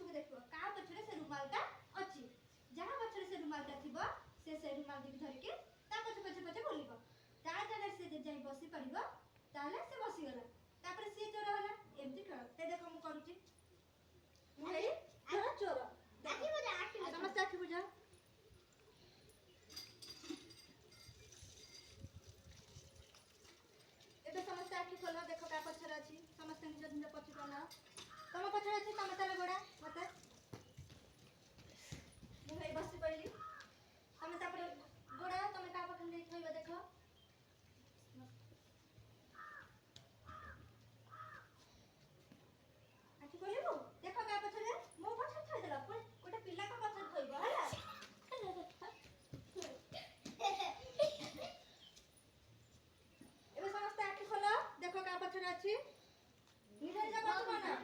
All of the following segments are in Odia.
ପଛକୁ ଦେଖିବ କାହା ପଛରେ ସେ ରୁମାଲଟା ଅଛି। ଯାହା ପଛରେ ସେ ରୁମାଲଟା ଥିବ ସେ ରୁମାଲଟିକୁ ଧରିକି ତା ପଛେ ପଛେ ପଛେ ବୁଲିବ। ତା ଜାଗାରେ ସେ ଯାଇ ବସି ପଡ଼ିବ ତାହେଲେ ସେ ବସିଗଲା। ତାପରେ ସିଏ ଚୋର ହେଲା। ଏମିତି ଖେଳ। ଏ ଦେଖ ମୁଁ କରୁଛି। ମୁଁ ହେଇ ଚୋର। ସମସ୍ତେ ଆଖି ବୁଝ। ଏବେ ସମସ୍ତେ ଆଖି ଖୋଲ। ଦେଖ କାହା ପଛରେ ଅଛି। ସମସ୍ତେ ନିଜ ନିଜ ପଛକୁ ଅନାଅ। ତମ ପଛରେ ଅଛି ତମେ ତାହେଲେ ଗୋଡ଼ା ମତେ। ମୁଁ ହେଇ ବସି ପଡ଼ିଲି। ତମେ ତାପରେ ଗୋଡ଼ା ତମେ କାହା ପାଖରେ ନେଇ ଥୋଇବ ଦେଖ। ଆଖି ଖୋଲିବୁ। ଦେଖ କାହା ପଛରେ। ମୋ ପଛରେ ଥୋଇଦେଲ। ପୁଣି ଗୋଟେ ପିଲାଙ୍କ ପଛରେ ଥୋଇବ ହେଲା। ଏବେ ସମସ୍ତେ ଆଖି ଖୋଲ। ଦେଖ କାହା ପଛରେ ଅଛି। ନିଜ ନିଜ ପଛକୁ ଅନାଅ।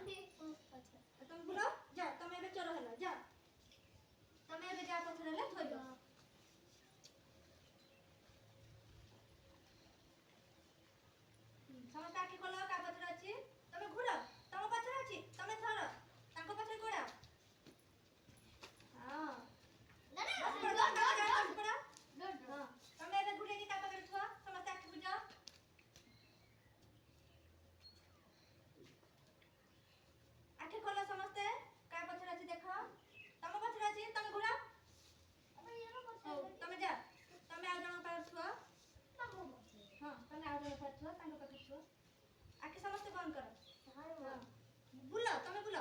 ତମେ ବୁଲ। ଯା ତମେ ଏବେ ଚୋର ହେଲ। ଯା ତମେ ଏବେ ଯାହା ପଛରେ ହେଲେ ଥୋଇବ। ସମସ୍ତେ ଆଖି ଖୋଲ। କାହା ପଛରେ ଅଛି। ତମେ ଘୁର। ତମ ପଛରେ ଅଛି ତମେ ଥର। ତାଙ୍କ ପଛରେ ଗୋଡ଼ା। ହଁ ତମେ ଏବେ ଘୁରେଇକି ତା ପାଖରେ ଥୁଅ। ସମସ୍ତେ ଆଖି ବୁଝ। ଆଖି ଖୋଲ ସମସ୍ତେ। କାହା ପଛରେ ଅଛି ଦେଖ। ତମ ପଛରେ ଅଛି ତମେ ଘୁର। ହଉ ତମେ ଯା ତମେ ଆଉ ଜଣଙ୍କ ପାଖରେ ଥୁଅ। ହଁ ତମେ ଆଉ ଜଣଙ୍କ ପାଖରେ ଥୁଅ। ତାଙ୍କ ପାଖରେ ଥୁଅ। ଆଖି ସମସ୍ତେ ବନ୍ଦ କର। ହଁ ବୁଲ ତମେ ବୁଲ।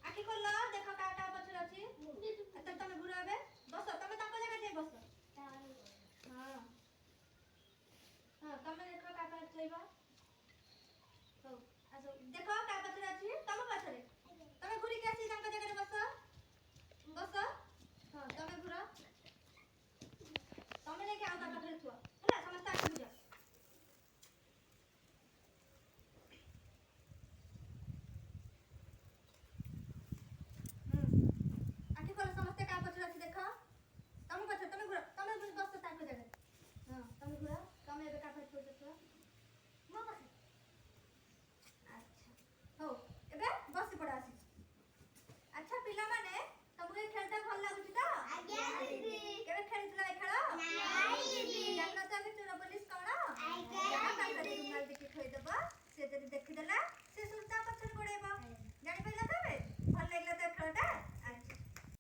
ଆଖି ଖୋଲ। ଦେଖ କାହା କାହା ପଛରେ ଅଛି। ତମେ ଘୁର ଏବେ। ବସ ତମେ ତାଙ୍କ ଜାଗାରେ ଯାଇ ବସ। ହଁ ହଁ ତମେ ଦେଖ କାହା ପାଖରେ ଥୋଇବ। ହଉ ଆସ ଦେଖ କାହା ପଛରେ ଅଛି। ତମ ପଛରେ। ତମେ ଘୁରିକି ଆସି ତାଙ୍କ ଜାଗାରେ ବସ। ବସ। ହଁ ତମେ ଘୁର। ତମେ ଯାଇକି ଆଉ ତା ପାଖରେ ଥୁଅ ହେଲା। ସମସ୍ତେ ଆଖି ବୁଝ। ଆଖି ଖୋଲ ସମସ୍ତେ। କାହା ପଛରେ ଅଛି ଦେଖ। ତମ ପଛରେ ତମେ ଘୁର। ତମେ ବସ ତାଙ୍କ ଜାଗାରେ।